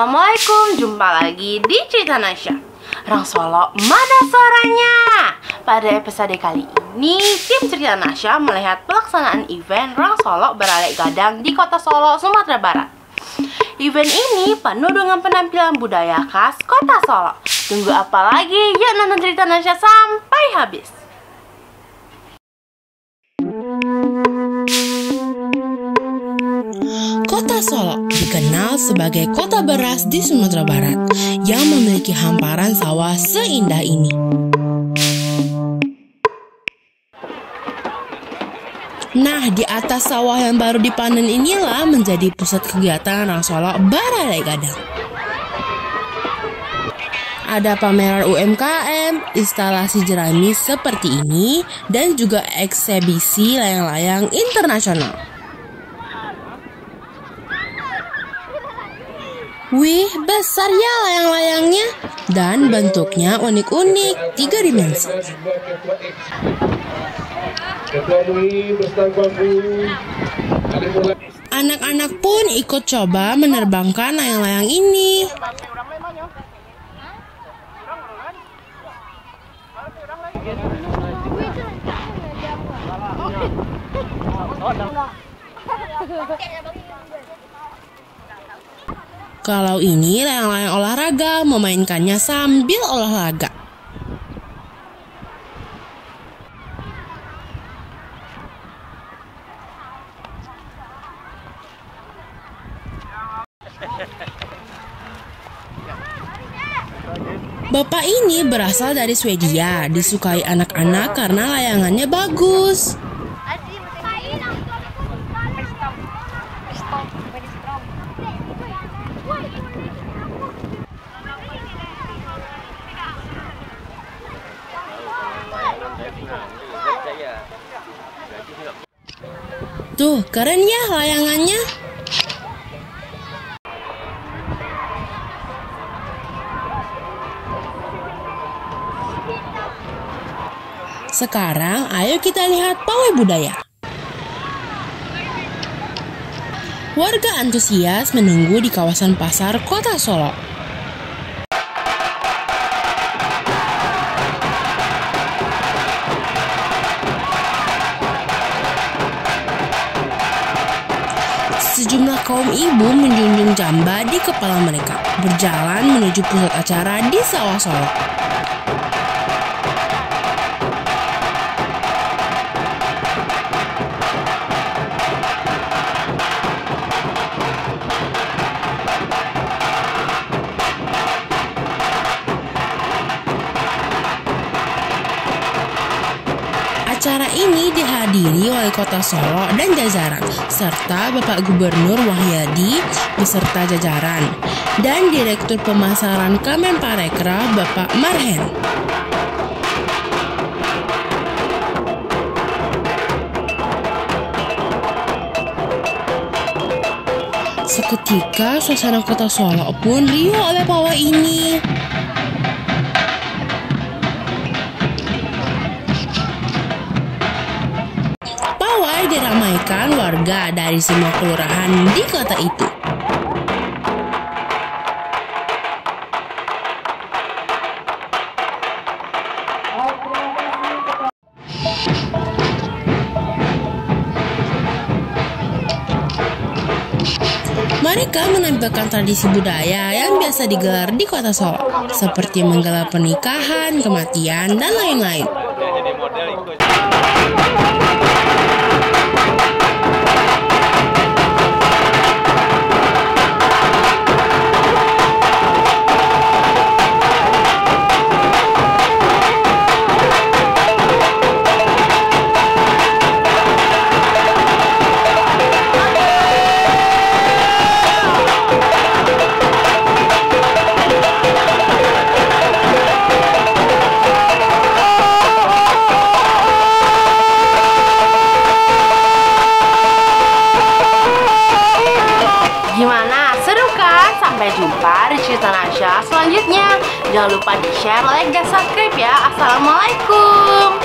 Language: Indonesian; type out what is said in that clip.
Assalamualaikum, jumpa lagi di Cerita Nasya. Rang Solo, mana suaranya? Pada episode kali ini, tim Cerita Nasya melihat pelaksanaan event Rang Solo beralek gadang di kota Solo, Sumatera Barat. Event ini penuh dengan penampilan budaya khas kota Solo. Tunggu apa lagi? Yuk nonton Cerita Nasya sampai habis. Kota Solo dikenal sebagai kota beras di Sumatera Barat yang memiliki hamparan sawah seindah ini. Nah, di atas sawah yang baru dipanen inilah menjadi pusat kegiatan Rang Solo beralek gadang. Ada pameran UMKM, instalasi jerami seperti ini, dan juga eksebisi layang-layang internasional. Wih, besar ya layang-layangnya, dan bentuknya unik-unik, 3 dimensi. Anak-anak pun ikut coba menerbangkan layang-layang ini. Kalau ini layang-layang olahraga, memainkannya sambil olahraga. Bapak ini berasal dari Swedia, disukai anak-anak karena layangannya bagus. Tuh, keren ya layangannya. Sekarang, ayo kita lihat pawai budaya. Warga antusias menunggu di kawasan pasar kota Solo. Sejumlah kaum ibu menjunjung jamba di kepala mereka, berjalan menuju pusat acara di sawah Solo. Acara ini dihadiri Wali Kota Solo dan jajaran, serta Bapak Gubernur Wahyadi beserta jajaran, dan Direktur Pemasaran Kemenparekraf Bapak Marhen. Seketika suasana kota Solo pun riuh oleh pawai ini. Diramaikan warga dari semua kelurahan di kota itu. Mereka menampilkan tradisi budaya yang biasa digelar di kota Solo, seperti menggelar pernikahan, kematian, dan lain-lain. Gimana? Seru kan? Sampai jumpa di Cerita Nasya selanjutnya. Jangan lupa di-share, like, dan subscribe ya. Assalamualaikum.